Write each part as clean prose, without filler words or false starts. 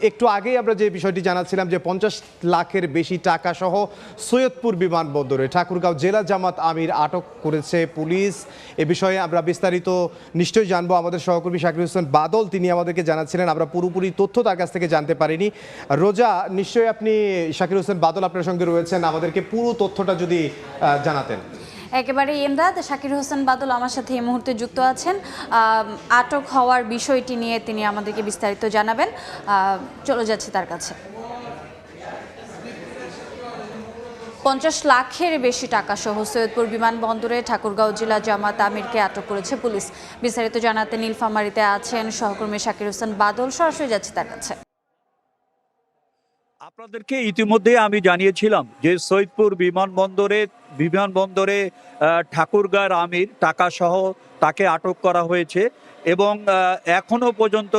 একটু আগেই আমরা যে বিষয়টি জানাচ্ছিলাম যে 50 লাখের বেশি টাকা সহ সৈয়দপুর বিমানবন্দরে ঠাকুরগাঁও জেলা জামাত আমির আটক করেছে পুলিশ। এ বিষয়ে আমরা বিস্তারিত নিশ্চয়ই জানবো। আমাদের সহকর্মী শাকির হোসেন বাদল তিনি আমাদেরকে জানাচ্ছিলেন, আমরা পুরোপুরি তথ্য তার কাছ থেকে জানতে পারিনি। রোজা, নিশ্চয়ই আপনি শাকির হোসেন বাদল আপনার সঙ্গে রয়েছেন, আমাদেরকে পুরো তথ্যটা যদি জানাতেন। একেবারে ইমদাদ, শাকির হোসেন বাদল আমার সাথে এই মুহূর্তে যুক্ত আছেন। আটক হওয়ার বিষয়টি নিয়ে তিনি আমাদেরকে বিস্তারিত জানাবেন। চলে যাচ্ছে তার কাছে। 50 লাখের বেশি টাকা সহ সৈয়দপুর বিমানবন্দরে ঠাকুরগাঁও জেলা জামাত আমিরকে আটক করেছে পুলিশ। বিস্তারিত জানাতে নীলফামারীতে আছেন সহকর্মী শাকির হোসেন বাদল, সরাসরি যাচ্ছে তার কাছে। আপনাদেরকে ইতিমধ্যে আমি জানিয়েছিলাম যে সৈয়দপুর বিমানবন্দরে ঠাকুরগাঁওর আমির টাকা সহ তাকে আটক করা হয়েছে এবং এখনো পর্যন্ত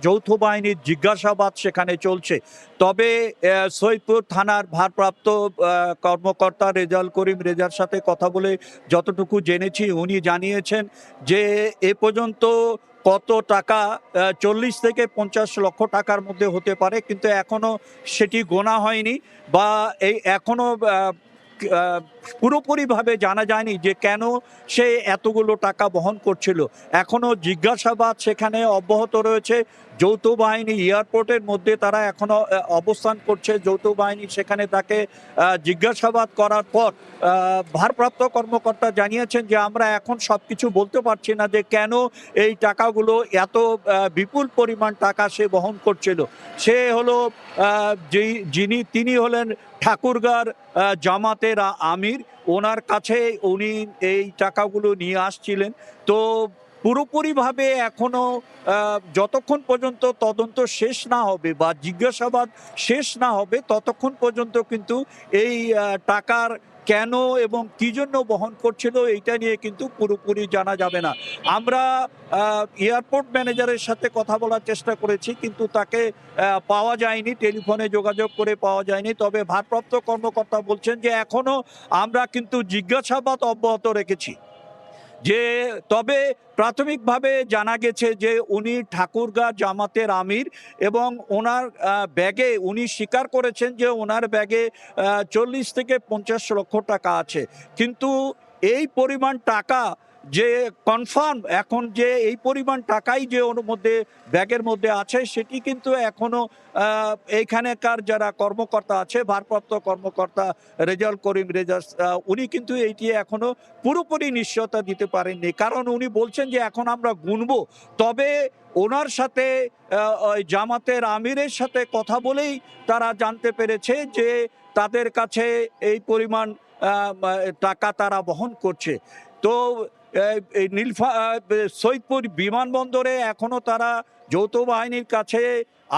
যৌথ বাহিনীর জিজ্ঞাসাবাদ সেখানে চলছে। তবে সৈয়দপুর থানার ভারপ্রাপ্ত কর্মকর্তা রেজাল করিম রেজার সাথে কথা বলে যতটুকু জেনেছি, উনি জানিয়েছেন যে এ পর্যন্ত কত টাকা 40 থেকে 50 লক্ষ টাকার মধ্যে হতে পারে, কিন্তু এখনো সেটি গোনা হয়নি বা এখনো পুরোপুরিভাবে জানা যায়নি যে কেন সে এতগুলো টাকা বহন করছিল। এখনো জিজ্ঞাসাবাদ সেখানে অব্যাহত রয়েছে। যৌথ বাহিনী এয়ারপোর্টের মধ্যে তারা এখনো অবস্থান করছে। যৌথ বাহিনী সেখানে তাকে জিজ্ঞাসাবাদ করার পর ভারপ্রাপ্ত কর্মকর্তা জানিয়েছেন যে আমরা এখন সব কিছু বলতে পারছি না যে কেন এই টাকাগুলো এত বিপুল পরিমাণ টাকা সে বহন করছিল। সে হলো তিনি হলেন ঠাকুরগাঁওর জামাতের আমির। ওনার কাছে উনি এই টাকাগুলো নিয়ে আসছিলেন। তো পুরোপুরিভাবে এখনো যতক্ষণ পর্যন্ত তদন্ত শেষ না হবে বা জিজ্ঞাসাবাদ শেষ না হবে ততক্ষণ পর্যন্ত কিন্তু এই টাকার কেন এবং কি জন্য বহন করছিল এইটা নিয়ে কিন্তু পুরোপুরি জানা যাবে না। আমরা এয়ারপোর্ট ম্যানেজারের সাথে কথা বলার চেষ্টা করেছি, কিন্তু তাকে পাওয়া যায়নি, টেলিফোনে যোগাযোগ করে পাওয়া যায়নি। তবে ভারপ্রাপ্ত কর্মকর্তা বলছেন যে এখনো আমরা কিন্তু জিজ্ঞাসাবাদ অব্যাহত রেখেছি। তবে প্রাথমিকভাবে জানা গেছে যে উনি ঠাকুরগাঁও জামাতের আমির এবং ওনার ব্যাগে উনি স্বীকার করেছেন যে ওনার ব্যাগে 40 থেকে 50 লক্ষ টাকা আছে। কিন্তু এই পরিমাণ টাকা যে কনফার্ম এখন যে এই পরিমাণ টাকাই যে ওর মধ্যে ব্যাগের মধ্যে আছে সেটি কিন্তু এখনো এইখানেকার যারা কর্মকর্তা আছে, ভারপ্রাপ্ত কর্মকর্তা রেজাল করিম রেজা, উনি কিন্তু এইটি এখনো পুরোপুরি নিশ্চয়তা দিতে পারেননি। কারণ উনি বলছেন যে এখন আমরা গুনবো। তবে ওনার সাথে জামাতের আমিরের সাথে কথা বলেই তারা জানতে পেরেছে যে তাদের কাছে এই পরিমাণ টাকা তারা বহন করছে। তো সৈয়দপুর বিমানবন্দরে এখনো তারা যৌথ বাহিনীর কাছে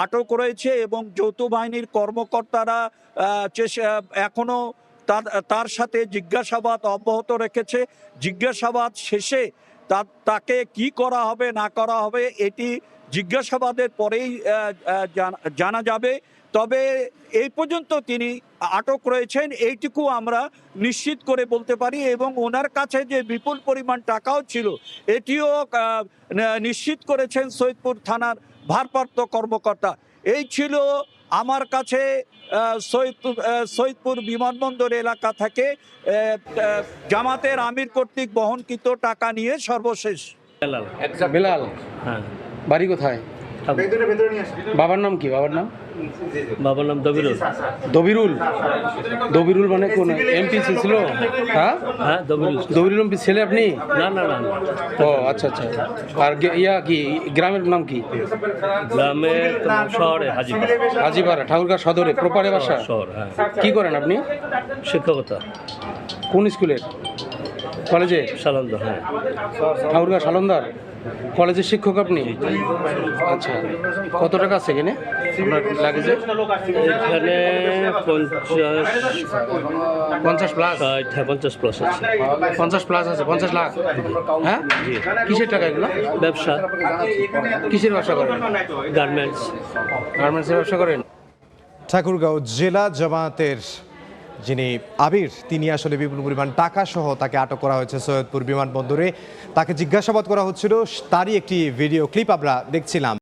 আটক রয়েছে এবং যৌথ বাহিনীর কর্মকর্তারা এখনো তার সাথে জিজ্ঞাসাবাদ অব্যাহত রেখেছে। জিজ্ঞাসাবাদ শেষে তাকে কি করা হবে না করা হবে এটি জিজ্ঞাসাবাদের পরেই জানা যাবে। তবে এই পর্যন্ত তিনি আটক রয়েছেন এইটুকু আমরা নিশ্চিত করে বলতে পারি এবং ওনার কাছে যে বিপুল পরিমাণ টাকাও ছিল এটিও নিশ্চিত করেছেন সৈয়দপুর থানার ভারপ্রাপ্ত কর্মকর্তা। এই ছিল আমার কাছে সৈয়দপুর বিমানবন্দর এলাকা থেকে জামাতের আমির কর্তৃক বহনকৃত টাকা নিয়ে সর্বশেষ। বেলাল, হ্যাঁ, বাড়ি কোথায়? বাবার নাম কি? বাবার নাম দবিরুল। দবিরুল মানে কোন এমপি ছিল? হ্যাঁ, দবিরুল এমপি ছেলে আপনি? না। ও আচ্ছা। আর কি গ্রামের নাম কি? গ্রামের শহরে হাজিপাড়া, ঠাকুরগাঁও সদরে প্রপারে বাসা। কি করেন আপনি? শিক্ষকতা। কোন স্কুলের? কলেজে? সালন্দার। হ্যাঁ, ঠাকুরগাঁও সালন্দার কলেজের শিক্ষক আপনি? আচ্ছা, কত টাকা আছে এখানে আপনার লাগেজে? এখানে 50 প্লাস। 50 প্লাস আছে। 50 প্লাস আছে। 50 লাখ। হ্যাঁ, কিসের টাকা এগুলো? ব্যবসা। কিসের ব্যবসা করেন? গার্মেন্টসের ব্যবসা করেন। ঠাকুরগাঁও জেলা জামাতের যিনি আমির তিনি আসলে বিপুল পরিমাণ টাকা সহ তাকে আটক করা হয়েছে সৈয়দপুর বিমানবন্দরে। তাকে জিজ্ঞাসাবাদ করা হচ্ছিল, তারই একটি ভিডিও ক্লিপ আমরা দেখছিলাম।